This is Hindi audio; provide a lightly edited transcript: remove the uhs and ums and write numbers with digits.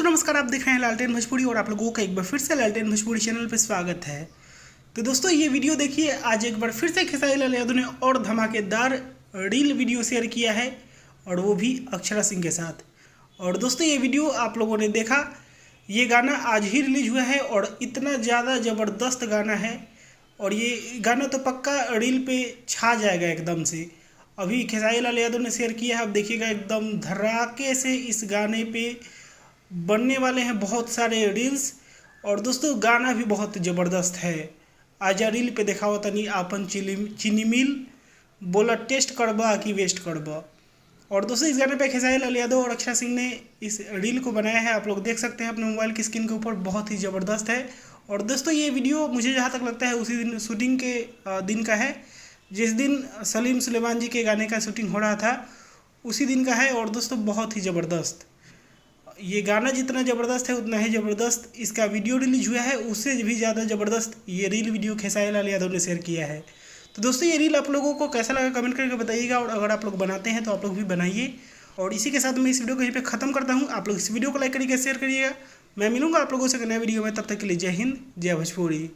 दोस्तों नमस्कार, आप देख रहे हैं लालटेन भोजपुरी और आप लोगों का एक बार फिर से लालटेन भोजपुरी चैनल पर स्वागत है। तो दोस्तों ये वीडियो देखिए, आज एक बार फिर से खेसारी लाल यादव ने और धमाकेदार रील वीडियो शेयर किया है और वो भी अक्षरा सिंह के साथ। और दोस्तों ये वीडियो आप लोगों ने देखा, ये गाना आज ही रिलीज हुआ है और इतना ज़्यादा ज़बरदस्त गाना है और ये गाना तो पक्का रील पे छा जाएगा एकदम से। अभी खेसारी लाल यादव ने शेयर किया है, आप देखिएगा एकदम धड़ाके से इस गाने पे बनने वाले हैं बहुत सारे रील्स। और दोस्तों गाना भी बहुत ज़बरदस्त है। आजा रील पे देखा हो तनी आपन चीनी मिल बोला टेस्ट करबा कि वेस्ट करबा। और दोस्तों इस गाने पे खेसारी लाल यादव और अक्षरा सिंह ने इस रील को बनाया है, आप लोग देख सकते हैं अपने मोबाइल की स्क्रीन के ऊपर, बहुत ही ज़बरदस्त है। और दोस्तों ये वीडियो मुझे जहाँ तक लगता है उसी दिन शूटिंग के दिन का है, जिस दिन सलीम सुलेमान जी के गाने का शूटिंग हो रहा था उसी दिन का है। और दोस्तों बहुत ही ज़बरदस्त, ये गाना जितना ज़बरदस्त है उतना ही ज़बरदस्त इसका वीडियो रिलीज हुआ है, उससे भी ज़्यादा ज़बरदस्त ये रील वीडियो खेसारी लाल यादव ने शेयर किया है। तो दोस्तों ये रील आप लोगों को कैसा लगा कमेंट करके बताइएगा, और अगर आप लोग बनाते हैं तो आप लोग भी बनाइए। और इसी के साथ मैं इस वीडियो को यहीं पे ख़त्म करता हूँ। आप लोग इस वीडियो को लाइक करिएगा, शेयर करिएगा। मैं मिलूंगा आप लोगों से नए वीडियो में, तब तक के लिए जय हिंद, जय भोजपुरी।